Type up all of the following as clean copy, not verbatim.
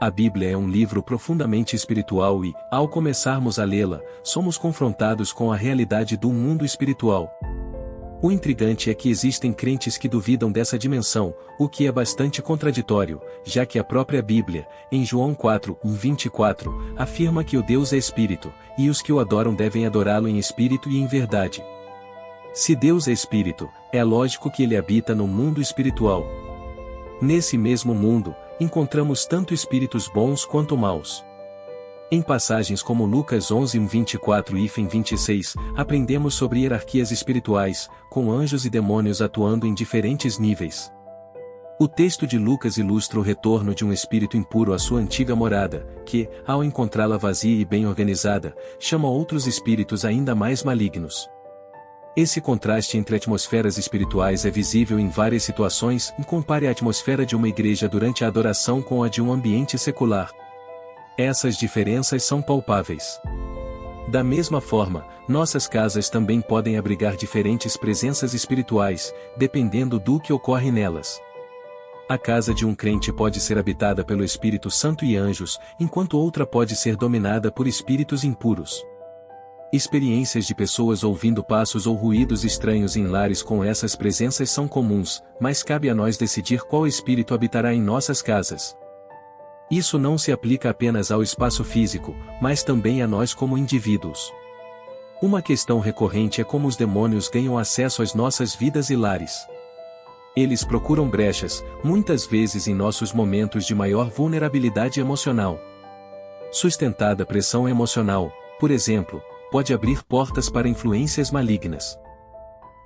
A Bíblia é um livro profundamente espiritual e, ao começarmos a lê-la, somos confrontados com a realidade do mundo espiritual. O intrigante é que existem crentes que duvidam dessa dimensão, o que é bastante contraditório, já que a própria Bíblia, em João 4:24, afirma que o Deus é espírito, e os que o adoram devem adorá-lo em espírito e em verdade. Se Deus é espírito, é lógico que ele habita no mundo espiritual. Nesse mesmo mundo, encontramos tanto espíritos bons quanto maus. Em passagens como Lucas 11:24 e 26, aprendemos sobre hierarquias espirituais, com anjos e demônios atuando em diferentes níveis. O texto de Lucas ilustra o retorno de um espírito impuro à sua antiga morada, que, ao encontrá-la vazia e bem organizada, chama outros espíritos ainda mais malignos. Esse contraste entre atmosferas espirituais é visível em várias situações. Compare a atmosfera de uma igreja durante a adoração com a de um ambiente secular. Essas diferenças são palpáveis. Da mesma forma, nossas casas também podem abrigar diferentes presenças espirituais, dependendo do que ocorre nelas. A casa de um crente pode ser habitada pelo Espírito Santo e anjos, enquanto outra pode ser dominada por espíritos impuros. Experiências de pessoas ouvindo passos ou ruídos estranhos em lares com essas presenças são comuns, mas cabe a nós decidir qual espírito habitará em nossas casas. Isso não se aplica apenas ao espaço físico, mas também a nós como indivíduos. Uma questão recorrente é como os demônios ganham acesso às nossas vidas e lares. Eles procuram brechas, muitas vezes em nossos momentos de maior vulnerabilidade emocional. Sustentada pressão emocional, por exemplo, pode abrir portas para influências malignas.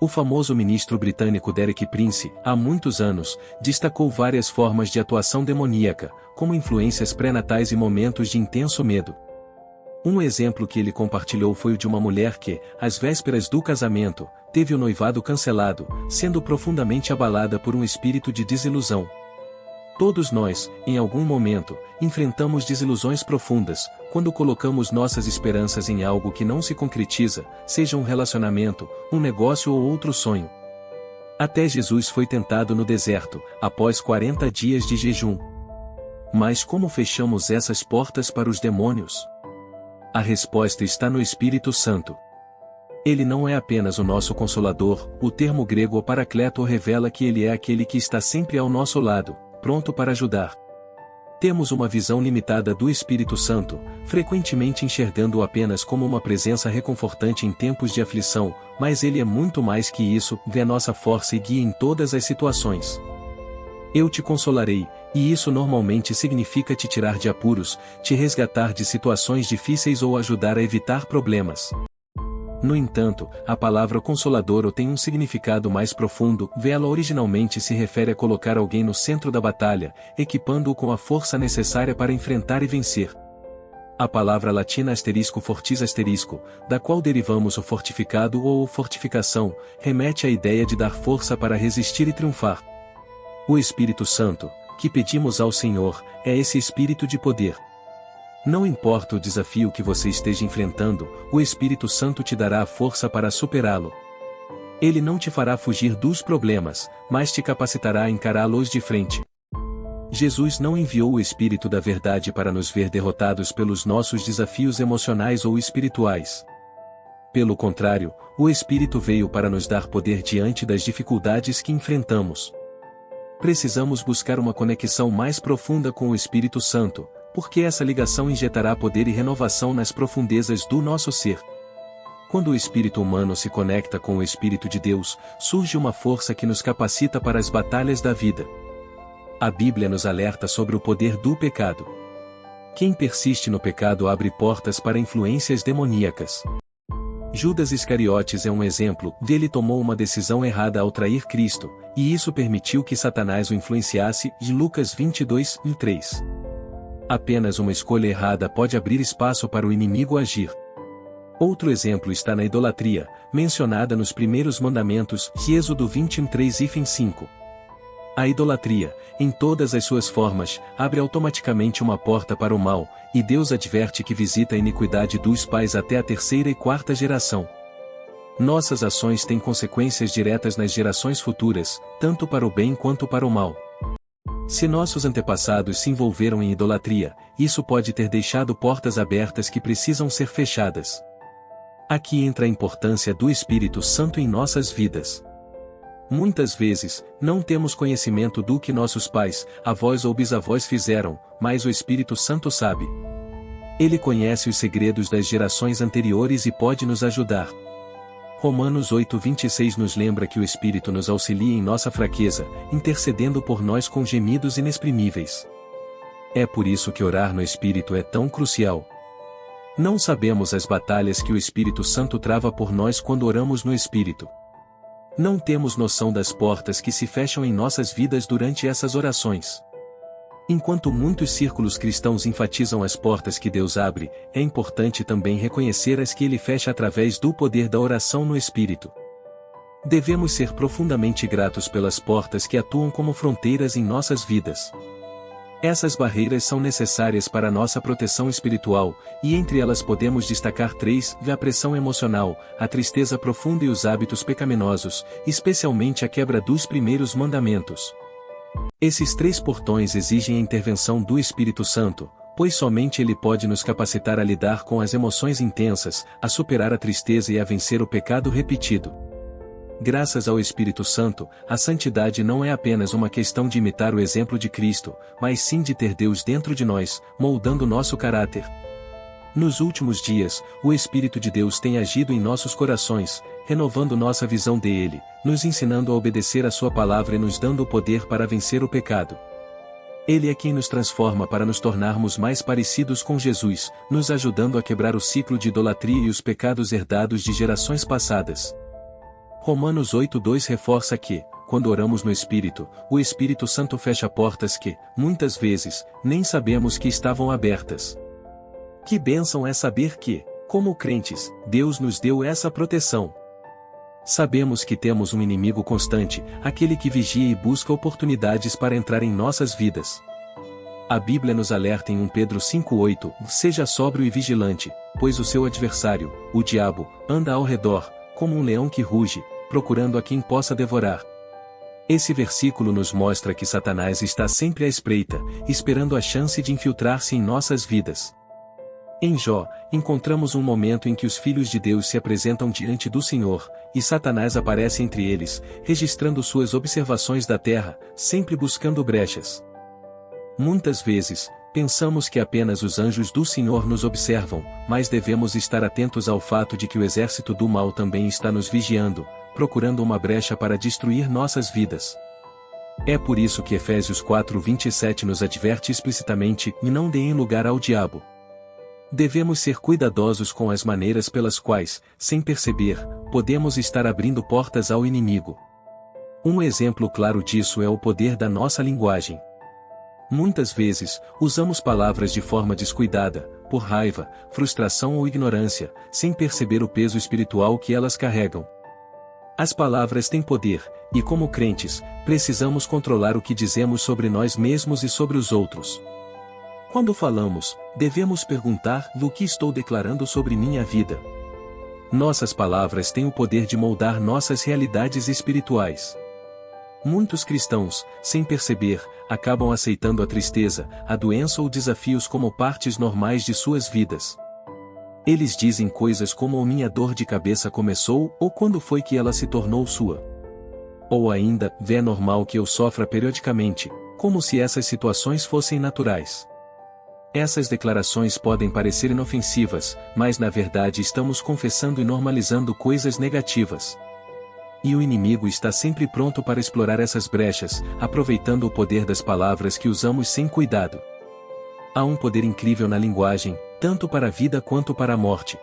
O famoso ministro britânico Derek Prince, há muitos anos, destacou várias formas de atuação demoníaca, como influências pré-natais e momentos de intenso medo. Um exemplo que ele compartilhou foi o de uma mulher que, às vésperas do casamento, teve o noivado cancelado, sendo profundamente abalada por um espírito de desilusão. Todos nós, em algum momento, enfrentamos desilusões profundas, quando colocamos nossas esperanças em algo que não se concretiza, seja um relacionamento, um negócio ou outro sonho. Até Jesus foi tentado no deserto, após 40 dias de jejum. Mas como fechamos essas portas para os demônios? A resposta está no Espírito Santo. Ele não é apenas o nosso consolador, o termo grego paracleto revela que ele é aquele que está sempre ao nosso lado, pronto para ajudar. Temos uma visão limitada do Espírito Santo, frequentemente enxergando-o apenas como uma presença reconfortante em tempos de aflição, mas ele é muito mais que isso, vê nossa força e guia em todas as situações. Eu te consolarei, e isso normalmente significa te tirar de apuros, te resgatar de situações difíceis ou ajudar a evitar problemas. No entanto, a palavra consolador tem um significado mais profundo. Ela originalmente se refere a colocar alguém no centro da batalha, equipando-o com a força necessária para enfrentar e vencer. A palavra latina *fortis*, da qual derivamos o fortificado ou fortificação, remete à ideia de dar força para resistir e triunfar. O Espírito Santo, que pedimos ao Senhor, é esse espírito de poder. Não importa o desafio que você esteja enfrentando, o Espírito Santo te dará a força para superá-lo. Ele não te fará fugir dos problemas, mas te capacitará a encará-los de frente. Jesus não enviou o Espírito da Verdade para nos ver derrotados pelos nossos desafios emocionais ou espirituais. Pelo contrário, o Espírito veio para nos dar poder diante das dificuldades que enfrentamos. Precisamos buscar uma conexão mais profunda com o Espírito Santo, porque essa ligação injetará poder e renovação nas profundezas do nosso ser. Quando o espírito humano se conecta com o Espírito de Deus, surge uma força que nos capacita para as batalhas da vida. A Bíblia nos alerta sobre o poder do pecado. Quem persiste no pecado abre portas para influências demoníacas. Judas Iscariotes é um exemplo. Ele tomou uma decisão errada ao trair Cristo, e isso permitiu que Satanás o influenciasse. De Lucas 22:3. Apenas uma escolha errada pode abrir espaço para o inimigo agir. Outro exemplo está na idolatria, mencionada nos primeiros mandamentos, de Êxodo 21:3-5. A idolatria, em todas as suas formas, abre automaticamente uma porta para o mal, e Deus adverte que visita a iniquidade dos pais até a 3ª e 4ª geração. Nossas ações têm consequências diretas nas gerações futuras, tanto para o bem quanto para o mal. Se nossos antepassados se envolveram em idolatria, isso pode ter deixado portas abertas que precisam ser fechadas. Aqui entra a importância do Espírito Santo em nossas vidas. Muitas vezes, não temos conhecimento do que nossos pais, avós ou bisavós fizeram, mas o Espírito Santo sabe. Ele conhece os segredos das gerações anteriores e pode nos ajudar. Romanos 8:26 nos lembra que o Espírito nos auxilia em nossa fraqueza, intercedendo por nós com gemidos inexprimíveis. É por isso que orar no Espírito é tão crucial. Não sabemos as batalhas que o Espírito Santo trava por nós quando oramos no Espírito. Não temos noção das portas que se fecham em nossas vidas durante essas orações. Enquanto muitos círculos cristãos enfatizam as portas que Deus abre, é importante também reconhecer as que Ele fecha através do poder da oração no Espírito. Devemos ser profundamente gratos pelas portas que atuam como fronteiras em nossas vidas. Essas barreiras são necessárias para nossa proteção espiritual, e entre elas podemos destacar 3: a pressão emocional, a tristeza profunda e os hábitos pecaminosos, especialmente a quebra dos primeiros mandamentos. Esses 3 portões exigem a intervenção do Espírito Santo, pois somente Ele pode nos capacitar a lidar com as emoções intensas, a superar a tristeza e a vencer o pecado repetido. Graças ao Espírito Santo, a santidade não é apenas uma questão de imitar o exemplo de Cristo, mas sim de ter Deus dentro de nós, moldando nosso caráter. Nos últimos dias, o Espírito de Deus tem agido em nossos corações, renovando nossa visão dele, nos ensinando a obedecer a sua palavra e nos dando o poder para vencer o pecado. Ele é quem nos transforma para nos tornarmos mais parecidos com Jesus, nos ajudando a quebrar o ciclo de idolatria e os pecados herdados de gerações passadas. Romanos 8:2 reforça que, quando oramos no Espírito, o Espírito Santo fecha portas que, muitas vezes, nem sabemos que estavam abertas. Que bênção é saber que, como crentes, Deus nos deu essa proteção. Sabemos que temos um inimigo constante, aquele que vigia e busca oportunidades para entrar em nossas vidas. A Bíblia nos alerta em 1 Pedro 5:8, seja sóbrio e vigilante, pois o seu adversário, o diabo, anda ao redor, como um leão que ruge, procurando a quem possa devorar. Esse versículo nos mostra que Satanás está sempre à espreita, esperando a chance de infiltrar-se em nossas vidas. Em Jó, encontramos um momento em que os filhos de Deus se apresentam diante do Senhor, e Satanás aparece entre eles, registrando suas observações da terra, sempre buscando brechas. Muitas vezes, pensamos que apenas os anjos do Senhor nos observam, mas devemos estar atentos ao fato de que o exército do mal também está nos vigiando, procurando uma brecha para destruir nossas vidas. É por isso que Efésios 4:27 nos adverte explicitamente: e não deem lugar ao diabo. Devemos ser cuidadosos com as maneiras pelas quais, sem perceber, podemos estar abrindo portas ao inimigo. Um exemplo claro disso é o poder da nossa linguagem. Muitas vezes, usamos palavras de forma descuidada, por raiva, frustração ou ignorância, sem perceber o peso espiritual que elas carregam. As palavras têm poder, e como crentes, precisamos controlar o que dizemos sobre nós mesmos e sobre os outros. Quando falamos, devemos perguntar: o que estou declarando sobre minha vida? Nossas palavras têm o poder de moldar nossas realidades espirituais. Muitos cristãos, sem perceber, acabam aceitando a tristeza, a doença ou desafios como partes normais de suas vidas. Eles dizem coisas como: minha dor de cabeça começou, ou quando foi que ela se tornou sua? Ou ainda, é normal que eu sofra periodicamente, como se essas situações fossem naturais. Essas declarações podem parecer inofensivas, mas na verdade estamos confessando e normalizando coisas negativas. E o inimigo está sempre pronto para explorar essas brechas, aproveitando o poder das palavras que usamos sem cuidado. Há um poder incrível na linguagem, tanto para a vida quanto para a morte.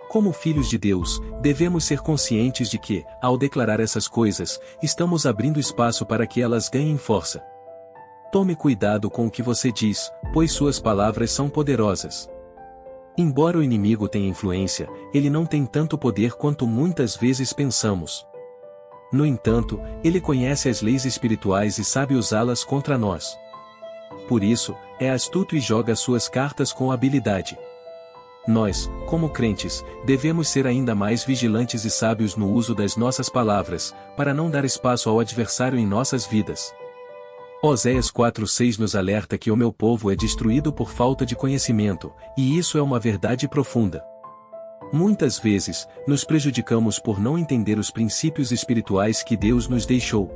Como filhos de Deus, devemos ser conscientes de que, ao declarar essas coisas, estamos abrindo espaço para que elas ganhem força. Tome cuidado com o que você diz, pois suas palavras são poderosas. Embora o inimigo tenha influência, ele não tem tanto poder quanto muitas vezes pensamos. No entanto, ele conhece as leis espirituais e sabe usá-las contra nós. Por isso, é astuto e joga suas cartas com habilidade. Nós, como crentes, devemos ser ainda mais vigilantes e sábios no uso das nossas palavras, para não dar espaço ao adversário em nossas vidas. Oséias 4:6 nos alerta que o meu povo é destruído por falta de conhecimento, e isso é uma verdade profunda. Muitas vezes, nos prejudicamos por não entender os princípios espirituais que Deus nos deixou.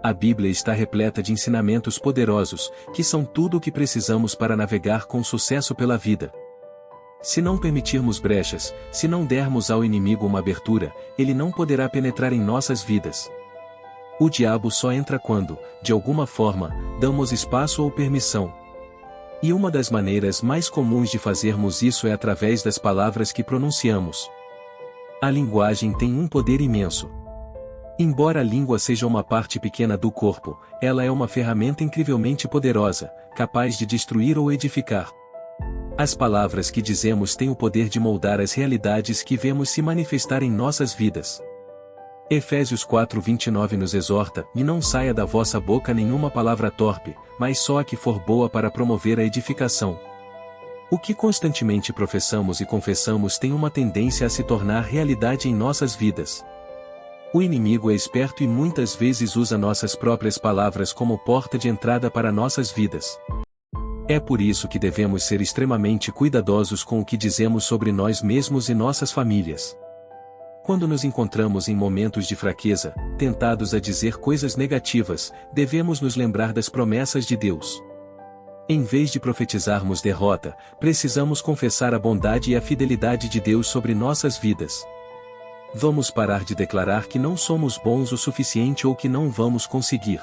A Bíblia está repleta de ensinamentos poderosos, que são tudo o que precisamos para navegar com sucesso pela vida. Se não permitirmos brechas, se não dermos ao inimigo uma abertura, ele não poderá penetrar em nossas vidas. O diabo só entra quando, de alguma forma, damos espaço ou permissão. E uma das maneiras mais comuns de fazermos isso é através das palavras que pronunciamos. A linguagem tem um poder imenso. Embora a língua seja uma parte pequena do corpo, ela é uma ferramenta incrivelmente poderosa, capaz de destruir ou edificar. As palavras que dizemos têm o poder de moldar as realidades que vemos se manifestar em nossas vidas. Efésios 4:29 nos exorta: e não saia da vossa boca nenhuma palavra torpe, mas só a que for boa para promover a edificação. O que constantemente professamos e confessamos tem uma tendência a se tornar realidade em nossas vidas. O inimigo é esperto e muitas vezes usa nossas próprias palavras como porta de entrada para nossas vidas. É por isso que devemos ser extremamente cuidadosos com o que dizemos sobre nós mesmos e nossas famílias. Quando nos encontramos em momentos de fraqueza, tentados a dizer coisas negativas, devemos nos lembrar das promessas de Deus. Em vez de profetizarmos derrota, precisamos confessar a bondade e a fidelidade de Deus sobre nossas vidas. Vamos parar de declarar que não somos bons o suficiente ou que não vamos conseguir.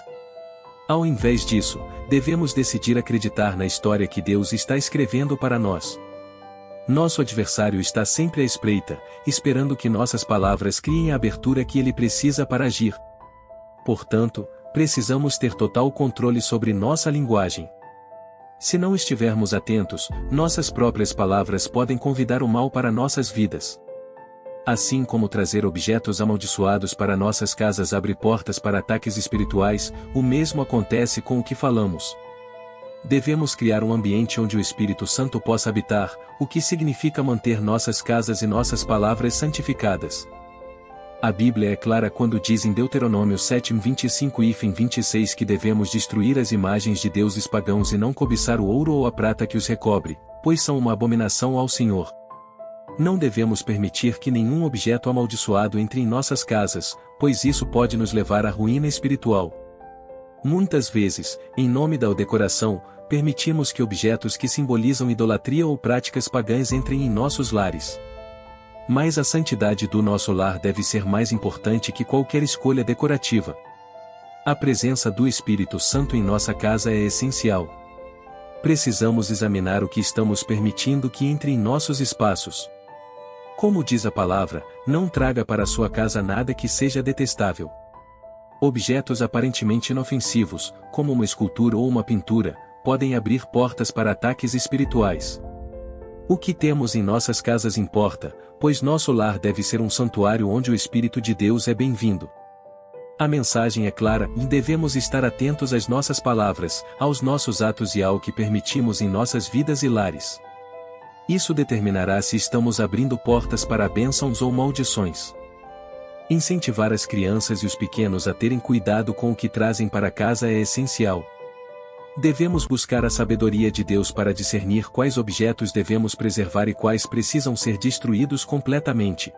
Ao invés disso, devemos decidir acreditar na história que Deus está escrevendo para nós. Nosso adversário está sempre à espreita, esperando que nossas palavras criem a abertura que ele precisa para agir. Portanto, precisamos ter total controle sobre nossa linguagem. Se não estivermos atentos, nossas próprias palavras podem convidar o mal para nossas vidas. Assim como trazer objetos amaldiçoados para nossas casas abre portas para ataques espirituais, o mesmo acontece com o que falamos. Devemos criar um ambiente onde o Espírito Santo possa habitar, o que significa manter nossas casas e nossas palavras santificadas. A Bíblia é clara quando diz em Deuteronômio 7:25-26 que devemos destruir as imagens de deuses pagãos e não cobiçar o ouro ou a prata que os recobre, pois são uma abominação ao Senhor. Não devemos permitir que nenhum objeto amaldiçoado entre em nossas casas, pois isso pode nos levar à ruína espiritual. Muitas vezes, em nome da decoração, permitimos que objetos que simbolizam idolatria ou práticas pagãs entrem em nossos lares. Mas a santidade do nosso lar deve ser mais importante que qualquer escolha decorativa. A presença do Espírito Santo em nossa casa é essencial. Precisamos examinar o que estamos permitindo que entre em nossos espaços. Como diz a palavra, não traga para sua casa nada que seja detestável. Objetos aparentemente inofensivos, como uma escultura ou uma pintura, podem abrir portas para ataques espirituais. O que temos em nossas casas importa, pois nosso lar deve ser um santuário onde o Espírito de Deus é bem-vindo. A mensagem é clara e devemos estar atentos às nossas palavras, aos nossos atos e ao que permitimos em nossas vidas e lares. Isso determinará se estamos abrindo portas para bênçãos ou maldições. Incentivar as crianças e os pequenos a terem cuidado com o que trazem para casa é essencial. Devemos buscar a sabedoria de Deus para discernir quais objetos devemos preservar e quais precisam ser destruídos completamente.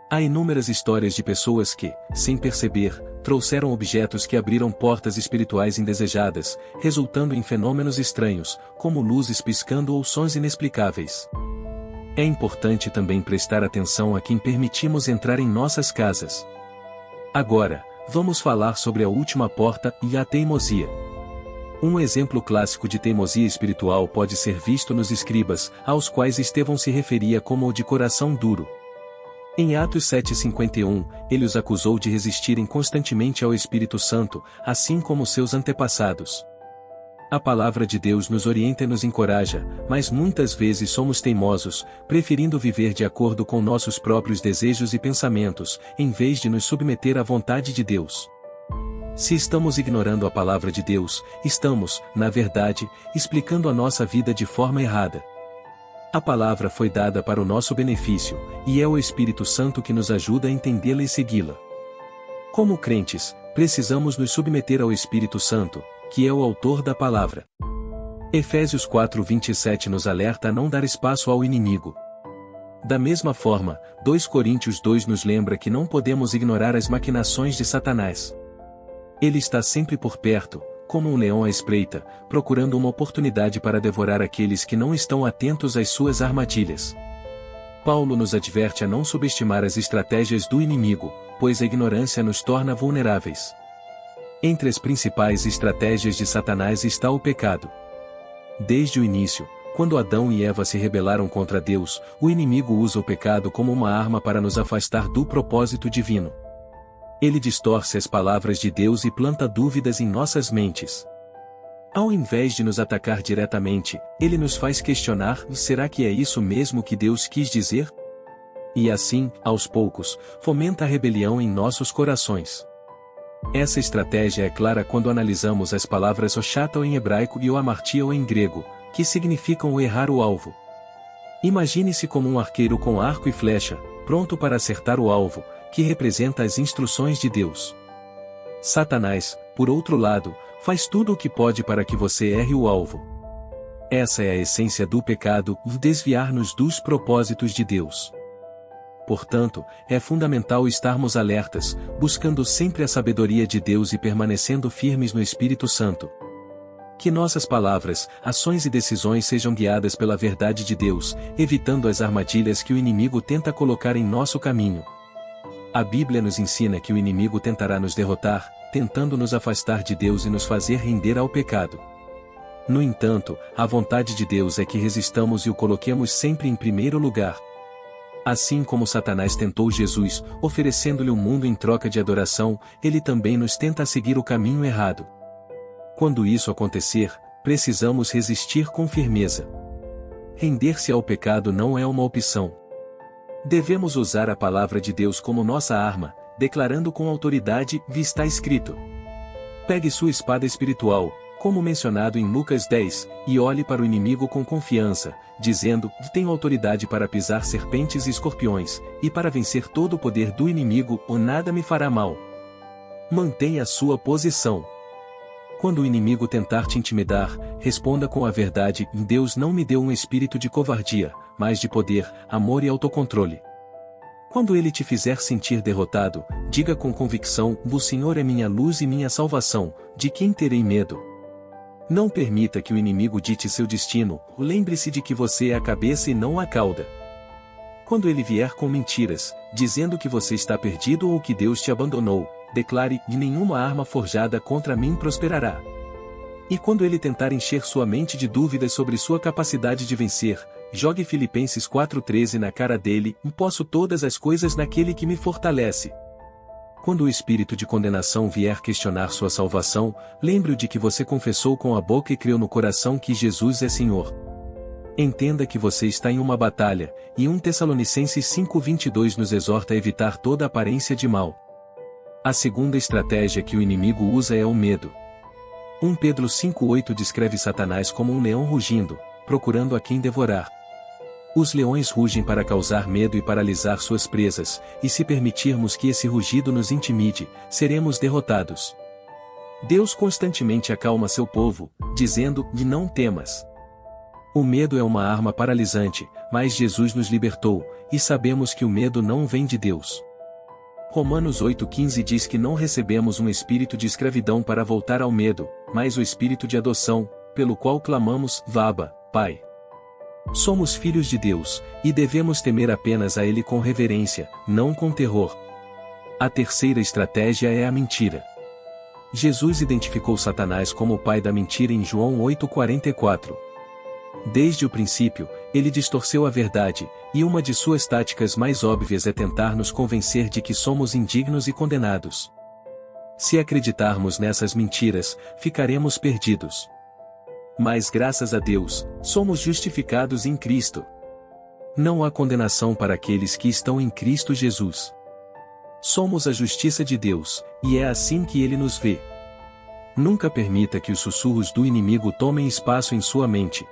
Há inúmeras histórias de pessoas que, sem perceber, trouxeram objetos que abriram portas espirituais indesejadas, resultando em fenômenos estranhos, como luzes piscando ou sons inexplicáveis. É importante também prestar atenção a quem permitimos entrar em nossas casas. Agora, vamos falar sobre a última porta e a teimosia. Um exemplo clássico de teimosia espiritual pode ser visto nos escribas, aos quais Estevão se referia como o de coração duro. Em Atos 7:51, ele os acusou de resistirem constantemente ao Espírito Santo, assim como seus antepassados. A palavra de Deus nos orienta e nos encoraja, mas muitas vezes somos teimosos, preferindo viver de acordo com nossos próprios desejos e pensamentos, em vez de nos submeter à vontade de Deus. Se estamos ignorando a palavra de Deus, estamos, na verdade, explicando a nossa vida de forma errada. A palavra foi dada para o nosso benefício, e é o Espírito Santo que nos ajuda a entendê-la e segui-la. Como crentes, precisamos nos submeter ao Espírito Santo, que é o autor da palavra. Efésios 4:27 nos alerta a não dar espaço ao inimigo. Da mesma forma, 2 Coríntios 2 nos lembra que não podemos ignorar as maquinações de Satanás. Ele está sempre por perto, como um leão à espreita, procurando uma oportunidade para devorar aqueles que não estão atentos às suas armadilhas. Paulo nos adverte a não subestimar as estratégias do inimigo, pois a ignorância nos torna vulneráveis. Entre as principais estratégias de Satanás está o pecado. Desde o início, quando Adão e Eva se rebelaram contra Deus, o inimigo usa o pecado como uma arma para nos afastar do propósito divino. Ele distorce as palavras de Deus e planta dúvidas em nossas mentes. Ao invés de nos atacar diretamente, ele nos faz questionar: será que é isso mesmo que Deus quis dizer? E assim, aos poucos, fomenta a rebelião em nossos corações. Essa estratégia é clara quando analisamos as palavras Hoshata em hebraico e o Amartia em grego, que significam o errar o alvo. Imagine-se como um arqueiro com arco e flecha, pronto para acertar o alvo, que representa as instruções de Deus. Satanás, por outro lado, faz tudo o que pode para que você erre o alvo. Essa é a essência do pecado, desviar-nos dos propósitos de Deus. Portanto, é fundamental estarmos alertas, buscando sempre a sabedoria de Deus e permanecendo firmes no Espírito Santo. Que nossas palavras, ações e decisões sejam guiadas pela verdade de Deus, evitando as armadilhas que o inimigo tenta colocar em nosso caminho. A Bíblia nos ensina que o inimigo tentará nos derrotar, tentando nos afastar de Deus e nos fazer render ao pecado. No entanto, a vontade de Deus é que resistamos e o coloquemos sempre em primeiro lugar. Assim como Satanás tentou Jesus, oferecendo-lhe o mundo em troca de adoração, ele também nos tenta a seguir o caminho errado. Quando isso acontecer, precisamos resistir com firmeza. Render-se ao pecado não é uma opção. Devemos usar a palavra de Deus como nossa arma, declarando com autoridade: está escrito. Pegue sua espada espiritual, como mencionado em Lucas 10, e olhe para o inimigo com confiança, dizendo: tenho autoridade para pisar serpentes e escorpiões, e para vencer todo o poder do inimigo, ou nada me fará mal. Mantenha a sua posição. Quando o inimigo tentar te intimidar, responda com a verdade: Deus não me deu um espírito de covardia, mas de poder, amor e autocontrole. Quando ele te fizer sentir derrotado, diga com convicção: o Senhor é minha luz e minha salvação, de quem terei medo? Não permita que o inimigo dite seu destino, lembre-se de que você é a cabeça e não a cauda. Quando ele vier com mentiras, dizendo que você está perdido ou que Deus te abandonou, declare: nenhuma arma forjada contra mim prosperará. E quando ele tentar encher sua mente de dúvidas sobre sua capacidade de vencer, jogue Filipenses 4:13 na cara dele: posso todas as coisas naquele que me fortalece. Quando o espírito de condenação vier questionar sua salvação, lembre-o de que você confessou com a boca e creu no coração que Jesus é Senhor. Entenda que você está em uma batalha, e 1 Tessalonicenses 5:22 nos exorta a evitar toda aparência de mal. A segunda estratégia que o inimigo usa é o medo. 1 Pedro 5:8 descreve Satanás como um leão rugindo, procurando a quem devorar. Os leões rugem para causar medo e paralisar suas presas, e se permitirmos que esse rugido nos intimide, seremos derrotados. Deus constantemente acalma seu povo, dizendo: não temas. O medo é uma arma paralisante, mas Jesus nos libertou, e sabemos que o medo não vem de Deus. Romanos 8:15 diz que não recebemos um espírito de escravidão para voltar ao medo, mas o espírito de adoção, pelo qual clamamos: Vaba, Pai. Somos filhos de Deus, e devemos temer apenas a Ele com reverência, não com terror. A terceira estratégia é a mentira. Jesus identificou Satanás como o pai da mentira em João 8:44. Desde o princípio, ele distorceu a verdade, e uma de suas táticas mais óbvias é tentar nos convencer de que somos indignos e condenados. Se acreditarmos nessas mentiras, ficaremos perdidos. Mas graças a Deus, somos justificados em Cristo. Não há condenação para aqueles que estão em Cristo Jesus. Somos a justiça de Deus, e é assim que Ele nos vê. Nunca permita que os sussurros do inimigo tomem espaço em sua mente.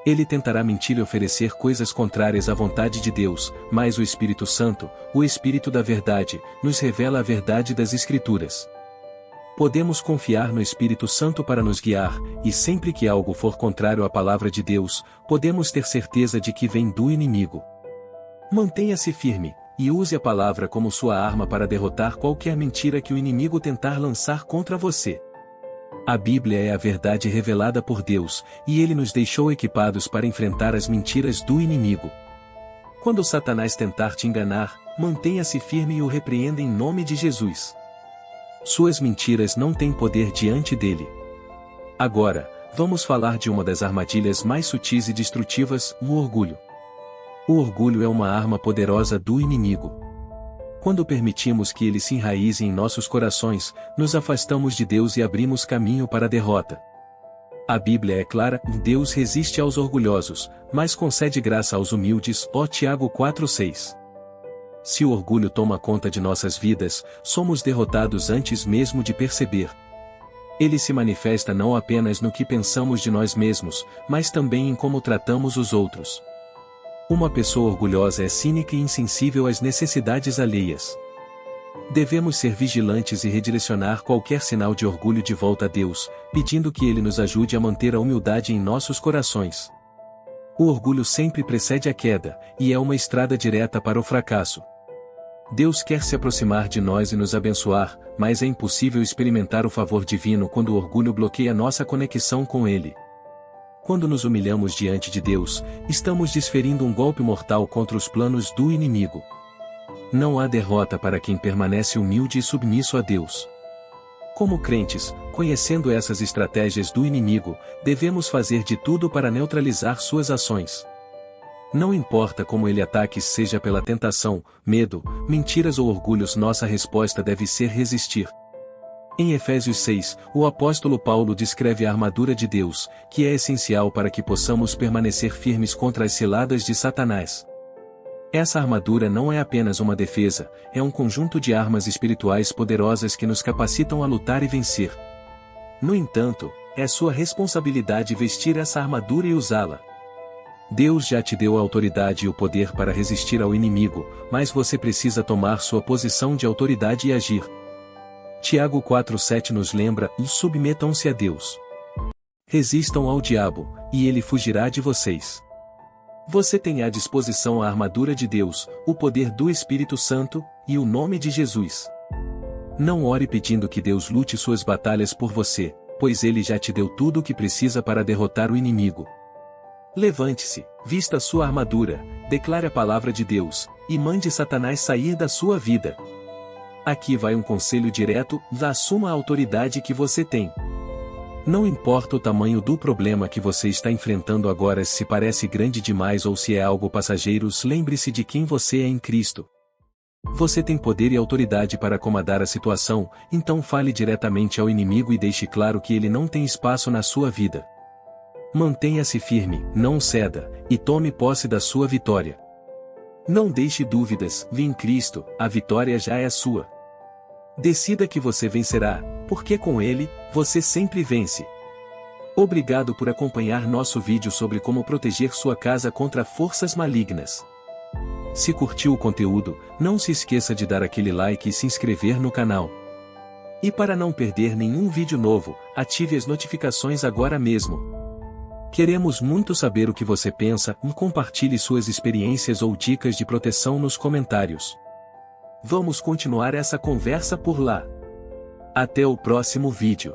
Ele tentará mentir e oferecer coisas contrárias à vontade de Deus, mas o Espírito Santo, o Espírito da verdade, nos revela a verdade das Escrituras. Podemos confiar no Espírito Santo para nos guiar, e sempre que algo for contrário à palavra de Deus, podemos ter certeza de que vem do inimigo. Mantenha-se firme, e use a palavra como sua arma para derrotar qualquer mentira que o inimigo tentar lançar contra você. A Bíblia é a verdade revelada por Deus, e Ele nos deixou equipados para enfrentar as mentiras do inimigo. Quando Satanás tentar te enganar, mantenha-se firme e o repreenda em nome de Jesus. Suas mentiras não têm poder diante dele. Agora, vamos falar de uma das armadilhas mais sutis e destrutivas, o orgulho. O orgulho é uma arma poderosa do inimigo. Quando permitimos que ele se enraize em nossos corações, nos afastamos de Deus e abrimos caminho para a derrota. A Bíblia é clara: Deus resiste aos orgulhosos, mas concede graça aos humildes. Tiago 4:6. Se o orgulho toma conta de nossas vidas, somos derrotados antes mesmo de perceber. Ele se manifesta não apenas no que pensamos de nós mesmos, mas também em como tratamos os outros. Uma pessoa orgulhosa é cínica e insensível às necessidades alheias. Devemos ser vigilantes e redirecionar qualquer sinal de orgulho de volta a Deus, pedindo que Ele nos ajude a manter a humildade em nossos corações. O orgulho sempre precede a queda, e é uma estrada direta para o fracasso. Deus quer se aproximar de nós e nos abençoar, mas é impossível experimentar o favor divino quando o orgulho bloqueia nossa conexão com Ele. Quando nos humilhamos diante de Deus, estamos desferindo um golpe mortal contra os planos do inimigo. Não há derrota para quem permanece humilde e submisso a Deus. Como crentes, conhecendo essas estratégias do inimigo, devemos fazer de tudo para neutralizar suas ações. Não importa como ele ataque, seja pela tentação, medo, mentiras ou orgulhos, nossa resposta deve ser resistir. Em Efésios 6, o apóstolo Paulo descreve a armadura de Deus, que é essencial para que possamos permanecer firmes contra as ciladas de Satanás. Essa armadura não é apenas uma defesa, é um conjunto de armas espirituais poderosas que nos capacitam a lutar e vencer. No entanto, é sua responsabilidade vestir essa armadura e usá-la. Deus já te deu a autoridade e o poder para resistir ao inimigo, mas você precisa tomar sua posição de autoridade e agir. Tiago 4:7 nos lembra: submetam-se a Deus. Resistam ao diabo, e ele fugirá de vocês. Você tem à disposição a armadura de Deus, o poder do Espírito Santo, e o nome de Jesus. Não ore pedindo que Deus lute suas batalhas por você, pois Ele já te deu tudo o que precisa para derrotar o inimigo. Levante-se, vista sua armadura, declare a palavra de Deus, e mande Satanás sair da sua vida. Aqui vai um conselho direto: assuma a autoridade que você tem. Não importa o tamanho do problema que você está enfrentando agora, se parece grande demais ou se é algo passageiro, lembre-se de quem você é em Cristo. Você tem poder e autoridade para comandar a situação, então fale diretamente ao inimigo e deixe claro que ele não tem espaço na sua vida. Mantenha-se firme, não ceda, e tome posse da sua vitória. Não deixe dúvidas: em Cristo, a vitória já é sua. Decida que você vencerá, porque com Ele, você sempre vence. Obrigado por acompanhar nosso vídeo sobre como proteger sua casa contra forças malignas. Se curtiu o conteúdo, não se esqueça de dar aquele like e se inscrever no canal. E para não perder nenhum vídeo novo, ative as notificações agora mesmo. Queremos muito saber o que você pensa e compartilhe suas experiências ou dicas de proteção nos comentários. Vamos continuar essa conversa por lá. Até o próximo vídeo.